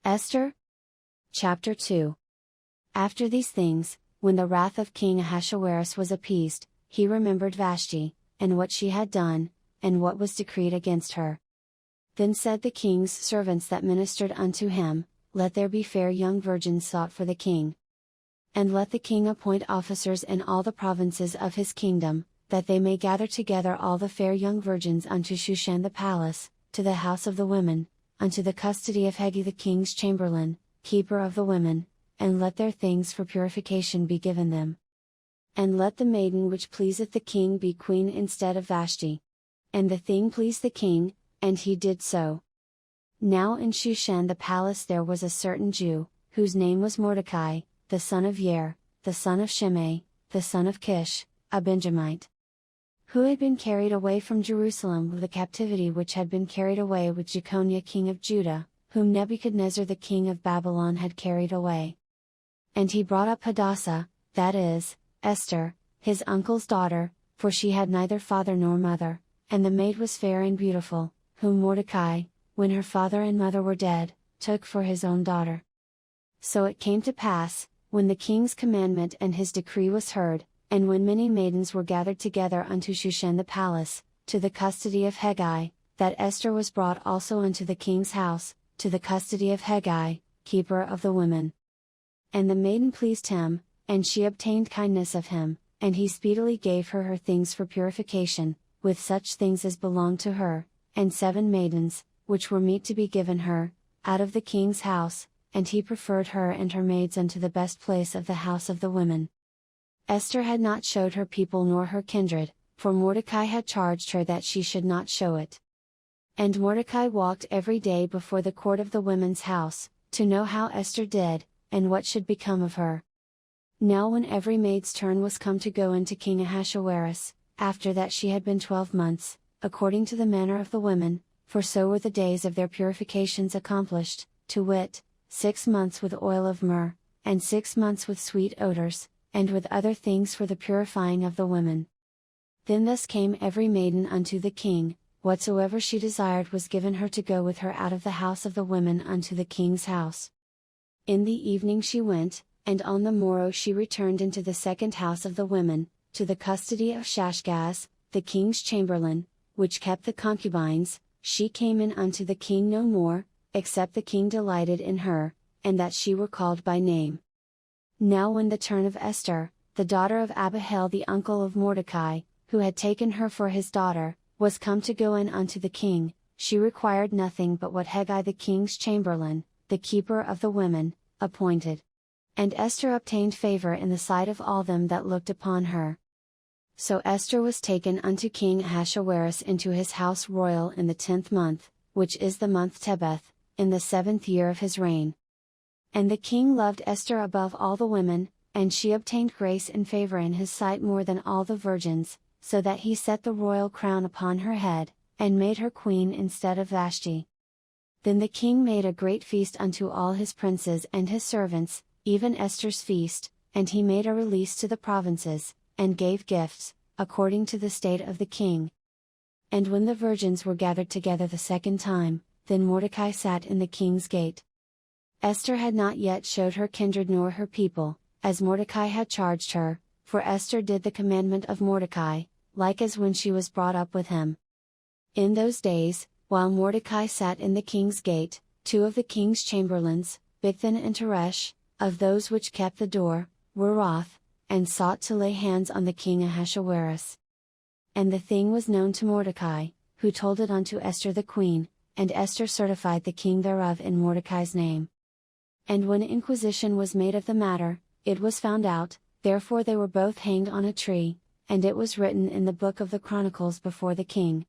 Esther? Chapter 2. After these things, when the wrath of King Ahasuerus was appeased, he remembered Vashti, and what she had done, and what was decreed against her. Then said the king's servants that ministered unto him, Let there be fair young virgins sought for the king. And let the king appoint officers in all the provinces of his kingdom, that they may gather together all the fair young virgins unto Shushan the palace, to the house of the women, unto the custody of Hegai the king's chamberlain, keeper of the women, and let their things for purification be given them. And let the maiden which pleaseth the king be queen instead of Vashti. And the thing pleased the king, and he did so. Now in Shushan the palace there was a certain Jew, whose name was Mordecai, the son of Yair, the son of Shimei, the son of Kish, a Benjamite, who had been carried away from Jerusalem with the captivity which had been carried away with Jeconiah king of Judah, whom Nebuchadnezzar the king of Babylon had carried away. And he brought up Hadassah, that is, Esther, his uncle's daughter, for she had neither father nor mother, and the maid was fair and beautiful, whom Mordecai, when her father and mother were dead, took for his own daughter. So it came to pass, when the king's commandment and his decree was heard, and when many maidens were gathered together unto Shushan the palace, to the custody of Hegai, that Esther was brought also unto the king's house, to the custody of Hegai, keeper of the women. And the maiden pleased him, and she obtained kindness of him, and he speedily gave her her things for purification, with such things as belonged to her, and 7 maidens, which were meet to be given her, out of the king's house, and he preferred her and her maids unto the best place of the house of the women. Esther had not showed her people nor her kindred, for Mordecai had charged her that she should not show it. And Mordecai walked every day before the court of the women's house, to know how Esther did, and what should become of her. Now when every maid's turn was come to go into King Ahasuerus, after that she had been 12 months, according to the manner of the women, for so were the days of their purifications accomplished, to wit, 6 months with oil of myrrh, and 6 months with sweet odors, and with other things for the purifying of the women. Then thus came every maiden unto the king, whatsoever she desired was given her to go with her out of the house of the women unto the king's house. In the evening she went, and on the morrow she returned into the second house of the women, to the custody of Shashgaz, the king's chamberlain, which kept the concubines. She came in unto the king no more, except the king delighted in her, and that she were called by name. Now when the turn of Esther, the daughter of Abihail the uncle of Mordecai, who had taken her for his daughter, was come to go in unto the king, she required nothing but what Hegai the king's chamberlain, the keeper of the women, appointed. And Esther obtained favor in the sight of all them that looked upon her. So Esther was taken unto King Ahasuerus into his house royal in the 10th month, which is the month Tebeth, in the 7th year of his reign. And the king loved Esther above all the women, and she obtained grace and favor in his sight more than all the virgins, so that he set the royal crown upon her head, and made her queen instead of Vashti. Then the king made a great feast unto all his princes and his servants, even Esther's feast, and he made a release to the provinces, and gave gifts, according to the state of the king. And when the virgins were gathered together the second time, then Mordecai sat in the king's gate. Esther had not yet showed her kindred nor her people, as Mordecai had charged her, for Esther did the commandment of Mordecai, like as when she was brought up with him. In those days, while Mordecai sat in the king's gate, 2 of the king's chamberlains, Bigthan and Teresh, of those which kept the door, were wroth, and sought to lay hands on the king Ahasuerus. And the thing was known to Mordecai, who told it unto Esther the queen, and Esther certified the king thereof in Mordecai's name. And when inquisition was made of the matter, it was found out, therefore they were both hanged on a tree, and it was written in the book of the Chronicles before the king.